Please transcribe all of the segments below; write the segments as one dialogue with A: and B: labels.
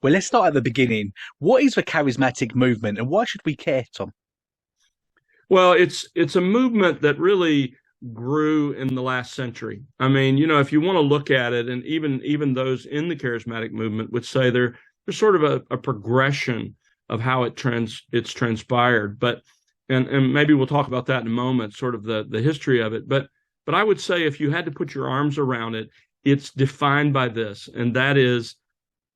A: Well, let's start at the beginning. What is the charismatic movement and why should we care, Tom?
B: Well, it's a movement that really grew in the last century. I mean, if you want to look at it, and even those in the charismatic movement would say there's sort of a progression of how it's transpired. But and maybe we'll talk about that in a moment, sort of the history of it. But I would say if you had to put your arms around it, it's defined by this, and that is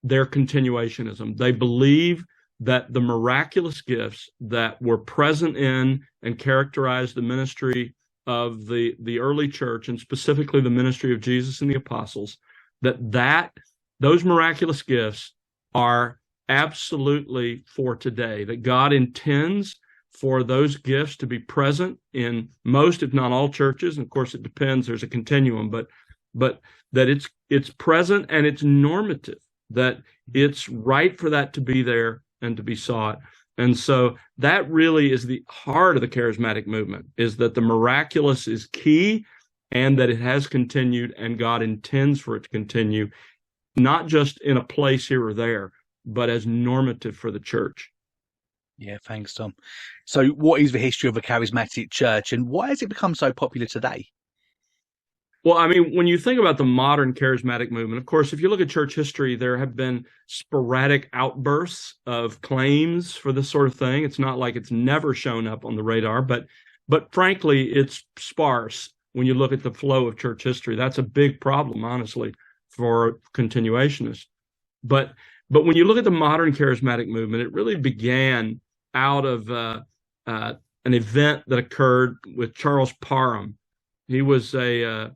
B: their continuationism. They believe that the miraculous gifts that were present in and characterized the ministry of the early church, and specifically the ministry of Jesus and the apostles, that those miraculous gifts are absolutely for today, that God intends for those gifts to be present in most, if not all, churches. And of course, it depends. There's a continuum, but that it's present and it's normative, that it's right for that to be there and to be sought. And so that really is the heart of the charismatic movement, is that the miraculous is key and that it has continued and God intends for it to continue, not just in a place here or there, but as normative for the church.
A: Yeah, thanks, Tom. So what is the history of the charismatic church and why has it become so popular today?
B: Well, I mean, when you think about the modern charismatic movement, of course, if you look at church history, there have been sporadic outbursts of claims for this sort of thing. It's not like it's never shown up on the radar, but frankly, it's sparse when you look at the flow of church history. That's a big problem, honestly, for continuationists. But when you look at the modern charismatic movement, it really began out of an event that occurred with Charles Parham. He was a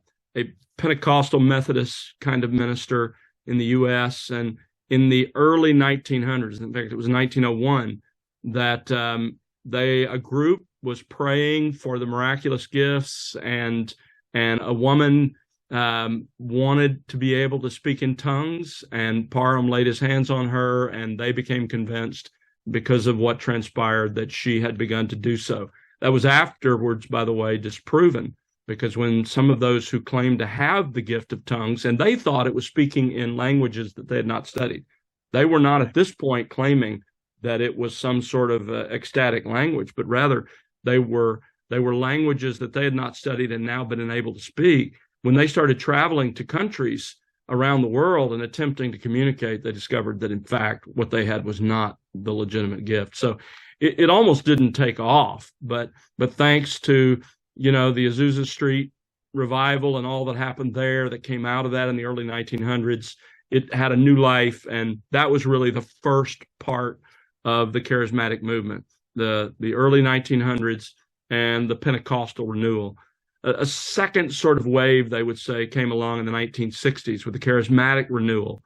B: Pentecostal Methodist kind of minister in the U.S. And in the early 1900s, in fact, it was 1901, that a group was praying for the miraculous gifts, and a woman wanted to be able to speak in tongues, and Parham laid his hands on her, and they became convinced because of what transpired that she had begun to do so. That was afterwards, by the way, disproven, because when some of those who claimed to have the gift of tongues, and they thought it was speaking in languages that they had not studied, they were not at this point claiming that it was some sort of ecstatic language, but rather they were languages that they had not studied and now been able to speak. When they started traveling to countries around the world and attempting to communicate, they discovered that, in fact, what they had was not the legitimate gift. So it almost didn't take off, but thanks to the Azusa Street revival and all that happened there that came out of that in the early 1900s, it had a new life, and that was really the first part of the charismatic movement, the early 1900s and the Pentecostal renewal. A second sort of wave, they would say, came along in the 1960s with the charismatic renewal.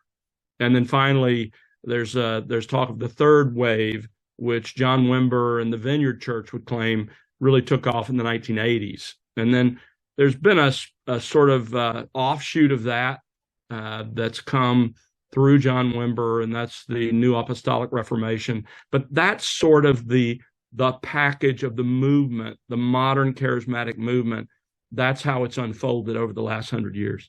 B: And then finally, there's talk of the third wave, which John Wimber and the Vineyard Church would claim really took off in the 1980s. And then there's been a sort of offshoot of that that's come through John Wimber, and that's the New Apostolic Reformation. But that's sort of the package of the movement, the modern charismatic movement. That's how it's unfolded over the last 100 years.